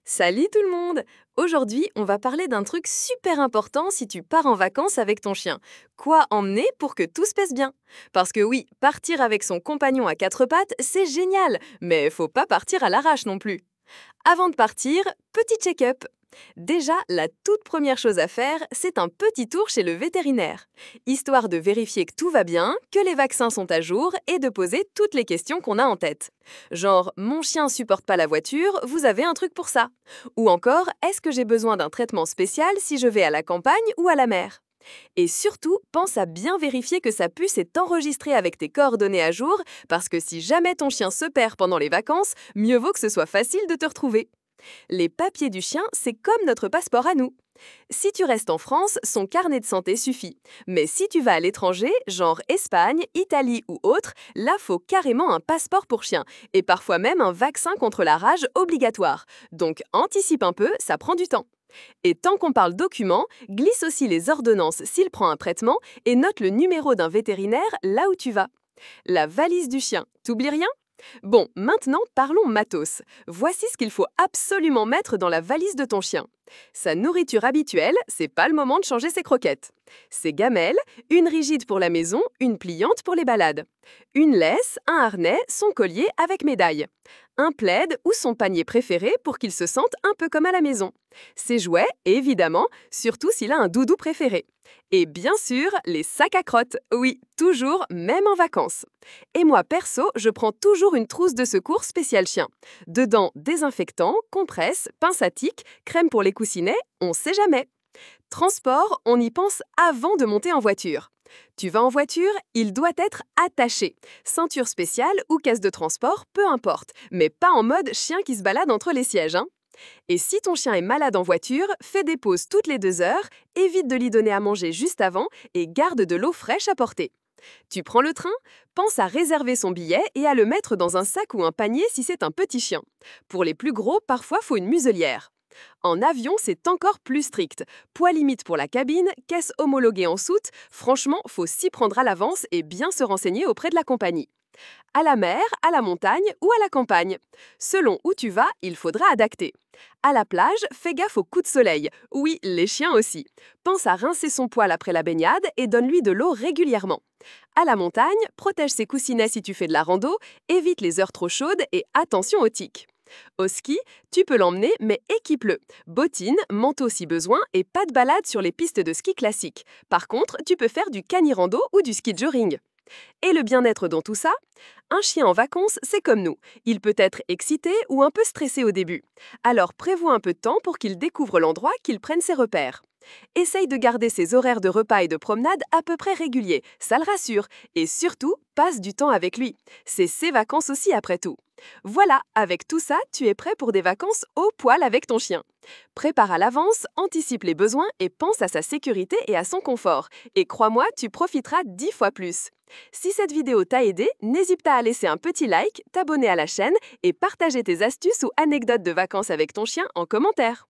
Salut tout le monde! Aujourd'hui, on va parler d'un truc super important si tu pars en vacances avec ton chien. Quoi emmener pour que tout se passe bien? Parce que oui, partir avec son compagnon à quatre pattes, c'est génial, mais faut pas partir à l'arrache non plus. Avant de partir, petit check-up. Déjà, la toute première chose à faire, c'est un petit tour chez le vétérinaire, histoire de vérifier que tout va bien, que les vaccins sont à jour et de poser toutes les questions qu'on a en tête. Genre, mon chien supporte pas la voiture, vous avez un truc pour ça. Ou encore, est-ce que j'ai besoin d'un traitement spécial si je vais à la campagne ou à la mer? Et surtout, pense à bien vérifier que sa puce est enregistrée avec tes coordonnées à jour, parce que si jamais ton chien se perd pendant les vacances, mieux vaut que ce soit facile de te retrouver. Les papiers du chien, c'est comme notre passeport à nous. Si tu restes en France, son carnet de santé suffit. Mais si tu vas à l'étranger, genre Espagne, Italie ou autre, là faut carrément un passeport pour chien, et parfois même un vaccin contre la rage obligatoire. Donc anticipe un peu, ça prend du temps. Et tant qu'on parle documents, glisse aussi les ordonnances s'il prend un traitement et note le numéro d'un vétérinaire là où tu vas. La valise du chien, t'oublies rien? Bon, maintenant parlons matos. Voici ce qu'il faut absolument mettre dans la valise de ton chien. Sa nourriture habituelle, c'est pas le moment de changer ses croquettes. Ses gamelles, une rigide pour la maison, une pliante pour les balades. Une laisse, un harnais, son collier avec médaille. Un plaid ou son panier préféré pour qu'il se sente un peu comme à la maison. Ses jouets, évidemment, surtout s'il a un doudou préféré. Et bien sûr, les sacs à crottes. Oui, toujours, même en vacances. Et moi, perso, je prends toujours une trousse de secours spéciale chien. Dedans, désinfectant, compresse, pince à tic, crème pour les coussinets, on sait jamais. Transport, on y pense avant de monter en voiture. Tu vas en voiture, il doit être attaché. Ceinture spéciale ou caisse de transport, peu importe, mais pas en mode chien qui se balade entre les sièges, hein. Et si ton chien est malade en voiture, fais des pauses toutes les 2 heures, évite de lui donner à manger juste avant et garde de l'eau fraîche à portée. Tu prends le train? Pense à réserver son billet et à le mettre dans un sac ou un panier si c'est un petit chien. Pour les plus gros, parfois faut une muselière. En avion, c'est encore plus strict. Poids limite pour la cabine, caisse homologuée en soute, franchement, faut s'y prendre à l'avance et bien se renseigner auprès de la compagnie. À la mer, à la montagne ou à la campagne. Selon où tu vas, il faudra adapter. À la plage, fais gaffe aux coups de soleil. Oui, les chiens aussi. Pense à rincer son poil après la baignade et donne-lui de l'eau régulièrement. À la montagne, protège ses coussinets si tu fais de la rando, évite les heures trop chaudes et attention aux tiques. Au ski, tu peux l'emmener, mais équipe-le. Bottines, manteau si besoin et pas de balade sur les pistes de ski classiques. Par contre, tu peux faire du cani-rando ou du ski jogging. Et le bien-être dans tout ça? Un chien en vacances, c'est comme nous. Il peut être excité ou un peu stressé au début. Alors prévois un peu de temps pour qu'il découvre l'endroit, qu'il prenne ses repères. Essaye de garder ses horaires de repas et de promenade à peu près réguliers, ça le rassure. Et surtout, passe du temps avec lui. C'est ses vacances aussi après tout. Voilà, avec tout ça, tu es prêt pour des vacances au poil avec ton chien. Prépare à l'avance, anticipe les besoins et pense à sa sécurité et à son confort. Et crois-moi, tu profiteras 10 fois plus. Si cette vidéo t'a aidé, n'hésite pas à laisser un petit like, t'abonner à la chaîne et partager tes astuces ou anecdotes de vacances avec ton chien en commentaire.